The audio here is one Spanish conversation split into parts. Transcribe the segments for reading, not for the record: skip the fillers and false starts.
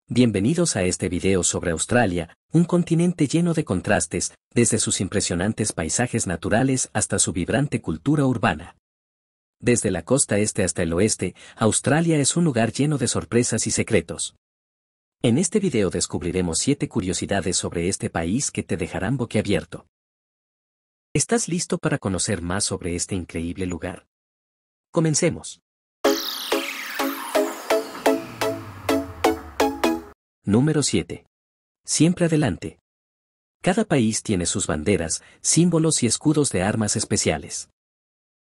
Bienvenidos a este video sobre Australia, un continente lleno de contrastes, desde sus impresionantes paisajes naturales hasta su vibrante cultura urbana. Desde la costa este hasta el oeste, Australia es un lugar lleno de sorpresas y secretos. En este video descubriremos 7 curiosidades sobre este país que te dejarán boquiabierto. ¿Estás listo para conocer más sobre este increíble lugar? Comencemos. Número 7. Siempre adelante. Cada país tiene sus banderas, símbolos y escudos de armas especiales.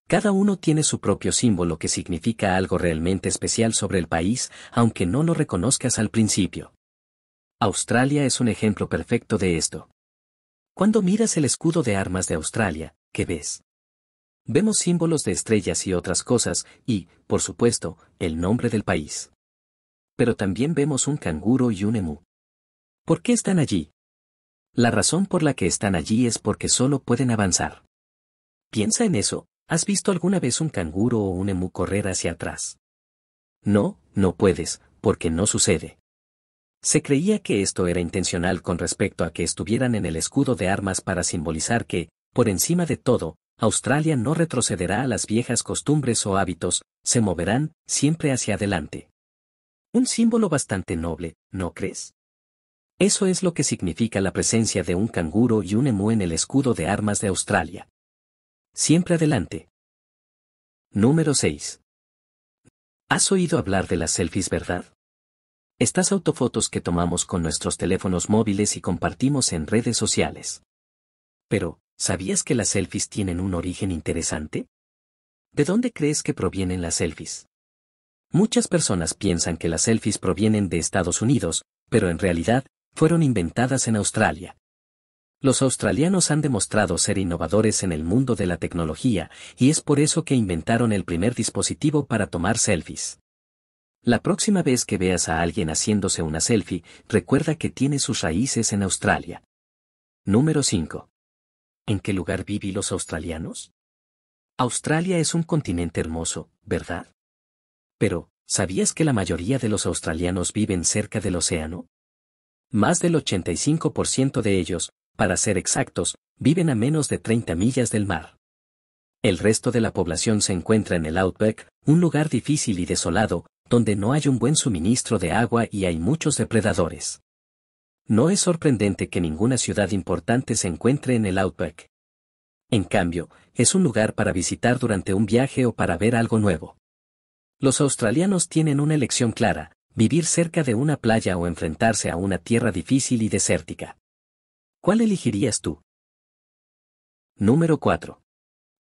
Cada uno tiene su propio símbolo que significa algo realmente especial sobre el país, aunque no lo reconozcas al principio. Australia es un ejemplo perfecto de esto. Cuando miras el escudo de armas de Australia, ¿qué ves? Vemos símbolos de estrellas y otras cosas, y, por supuesto, el nombre del país. Pero también vemos un canguro y un emú. ¿Por qué están allí? La razón por la que están allí es porque solo pueden avanzar. Piensa en eso, ¿has visto alguna vez un canguro o un emú correr hacia atrás? No, no puedes, porque no sucede. Se creía que esto era intencional con respecto a que estuvieran en el escudo de armas para simbolizar que, por encima de todo, Australia no retrocederá a las viejas costumbres o hábitos, se moverán siempre hacia adelante. Un símbolo bastante noble, ¿no crees? Eso es lo que significa la presencia de un canguro y un emú en el escudo de armas de Australia. Siempre adelante. Número 6. ¿Has oído hablar de las selfies, verdad? Estas autofotos que tomamos con nuestros teléfonos móviles y compartimos en redes sociales. Pero, ¿sabías que las selfies tienen un origen interesante? ¿De dónde crees que provienen las selfies? Muchas personas piensan que las selfies provienen de Estados Unidos, pero en realidad, fueron inventadas en Australia. Los australianos han demostrado ser innovadores en el mundo de la tecnología, y es por eso que inventaron el primer dispositivo para tomar selfies. La próxima vez que veas a alguien haciéndose una selfie, recuerda que tiene sus raíces en Australia. Número 5. ¿En qué lugar viven los australianos? Australia es un continente hermoso, ¿verdad? Pero, ¿sabías que la mayoría de los australianos viven cerca del océano? Más del 85% de ellos, para ser exactos, viven a menos de 30 millas del mar. El resto de la población se encuentra en el Outback, un lugar difícil y desolado, donde no hay un buen suministro de agua y hay muchos depredadores. No es sorprendente que ninguna ciudad importante se encuentre en el Outback. En cambio, es un lugar para visitar durante un viaje o para ver algo nuevo. Los australianos tienen una elección clara: vivir cerca de una playa o enfrentarse a una tierra difícil y desértica. ¿Cuál elegirías tú? Número 4.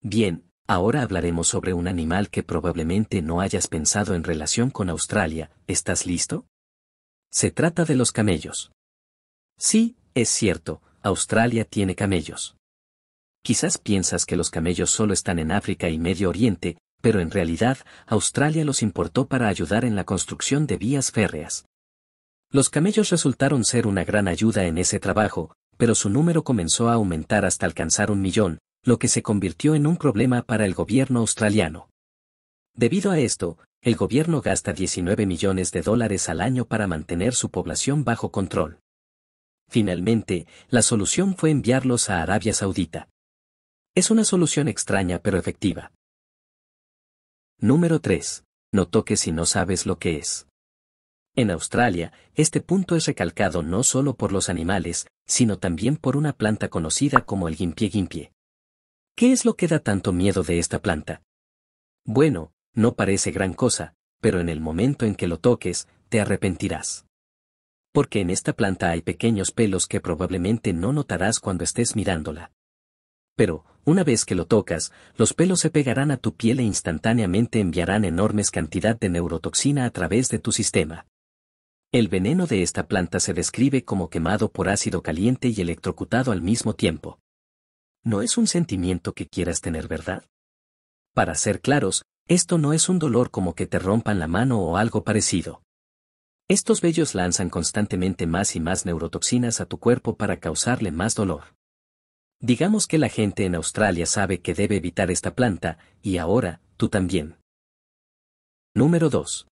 Bien, ahora hablaremos sobre un animal que probablemente no hayas pensado en relación con Australia. ¿Estás listo? Se trata de los camellos. Sí, es cierto, Australia tiene camellos. Quizás piensas que los camellos solo están en África y Medio Oriente, pero en realidad, Australia los importó para ayudar en la construcción de vías férreas. Los camellos resultaron ser una gran ayuda en ese trabajo, pero su número comenzó a aumentar hasta alcanzar 1 millón, lo que se convirtió en un problema para el gobierno australiano. Debido a esto, el gobierno gasta $19 millones al año para mantener su población bajo control. Finalmente, la solución fue enviarlos a Arabia Saudita. Es una solución extraña pero efectiva. Número 3. No toques si no sabes lo que es. En Australia, este punto es recalcado no solo por los animales, sino también por una planta conocida como el guimpié. ¿Qué es lo que da tanto miedo de esta planta? Bueno, no parece gran cosa, pero en el momento en que lo toques, te arrepentirás. Porque en esta planta hay pequeños pelos que probablemente no notarás cuando estés mirándola. Pero, una vez que lo tocas, los pelos se pegarán a tu piel e instantáneamente enviarán enormes cantidades de neurotoxina a través de tu sistema. El veneno de esta planta se describe como quemado por ácido caliente y electrocutado al mismo tiempo. No es un sentimiento que quieras tener, ¿verdad? Para ser claros, esto no es un dolor como que te rompan la mano o algo parecido. Estos vellos lanzan constantemente más y más neurotoxinas a tu cuerpo para causarle más dolor. Digamos que la gente en Australia sabe que debe evitar esta planta, y ahora, tú también. Número 2.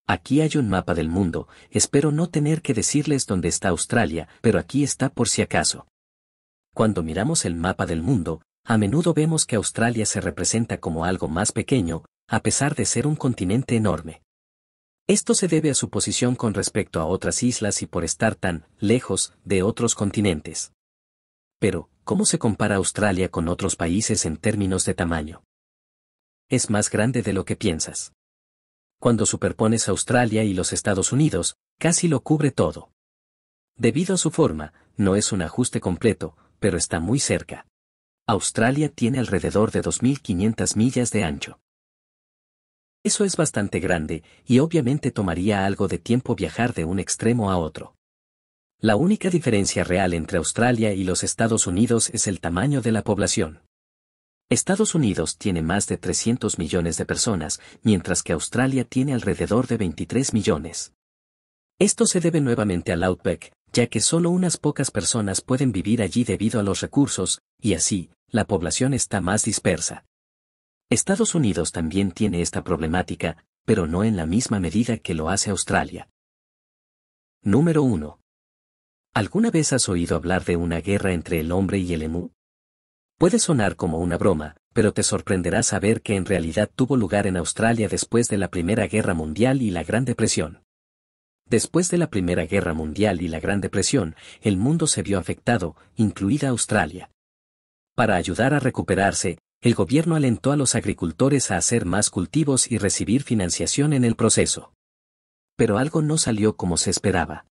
Aquí hay un mapa del mundo, espero no tener que decirles dónde está Australia, pero aquí está por si acaso. Cuando miramos el mapa del mundo, a menudo vemos que Australia se representa como algo más pequeño, a pesar de ser un continente enorme. Esto se debe a su posición con respecto a otras islas y por estar tan lejos de otros continentes. Pero, ¿cómo se compara Australia con otros países en términos de tamaño? Es más grande de lo que piensas. Cuando superpones Australia y los Estados Unidos, casi lo cubre todo. Debido a su forma, no es un ajuste completo, pero está muy cerca. Australia tiene alrededor de 2.500 millas de ancho. Eso es bastante grande, y obviamente tomaría algo de tiempo viajar de un extremo a otro. La única diferencia real entre Australia y los Estados Unidos es el tamaño de la población. Estados Unidos tiene más de 300 millones de personas, mientras que Australia tiene alrededor de 23 millones. Esto se debe nuevamente al Outback, ya que solo unas pocas personas pueden vivir allí debido a los recursos, y así, la población está más dispersa. Estados Unidos también tiene esta problemática, pero no en la misma medida que lo hace Australia. Número 1. ¿Alguna vez has oído hablar de una guerra entre el hombre y el emú? Puede sonar como una broma, pero te sorprenderá saber que en realidad tuvo lugar en Australia después de la Primera Guerra Mundial y la Gran Depresión. Después de la Primera Guerra Mundial y la Gran Depresión, el mundo se vio afectado, incluida Australia. Para ayudar a recuperarse, el gobierno alentó a los agricultores a hacer más cultivos y recibir financiación en el proceso. Pero algo no salió como se esperaba.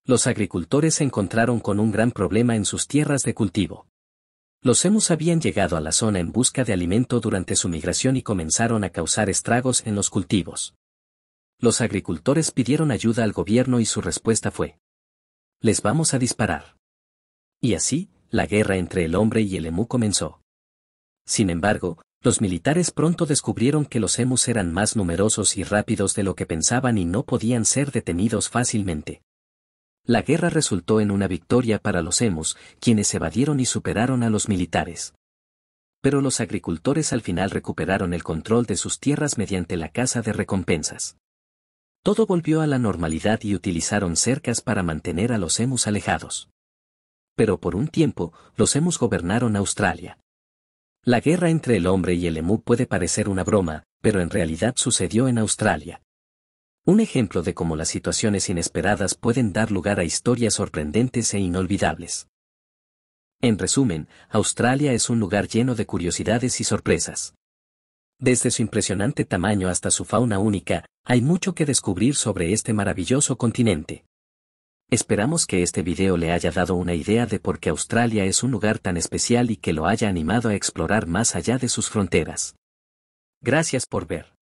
Los agricultores se encontraron con un gran problema en sus tierras de cultivo. Los emus habían llegado a la zona en busca de alimento durante su migración y comenzaron a causar estragos en los cultivos. Los agricultores pidieron ayuda al gobierno y su respuesta fue: les vamos a disparar. Y así, la guerra entre el hombre y el emú comenzó. Sin embargo, los militares pronto descubrieron que los emus eran más numerosos y rápidos de lo que pensaban y no podían ser detenidos fácilmente. La guerra resultó en una victoria para los emus, quienes evadieron y superaron a los militares. Pero los agricultores al final recuperaron el control de sus tierras mediante la caza de recompensas. Todo volvió a la normalidad y utilizaron cercas para mantener a los emus alejados. Pero por un tiempo, los emus gobernaron Australia. La guerra entre el hombre y el emú puede parecer una broma, pero en realidad sucedió en Australia. Un ejemplo de cómo las situaciones inesperadas pueden dar lugar a historias sorprendentes e inolvidables. En resumen, Australia es un lugar lleno de curiosidades y sorpresas. Desde su impresionante tamaño hasta su fauna única, hay mucho que descubrir sobre este maravilloso continente. Esperamos que este video le haya dado una idea de por qué Australia es un lugar tan especial y que lo haya animado a explorar más allá de sus fronteras. Gracias por ver.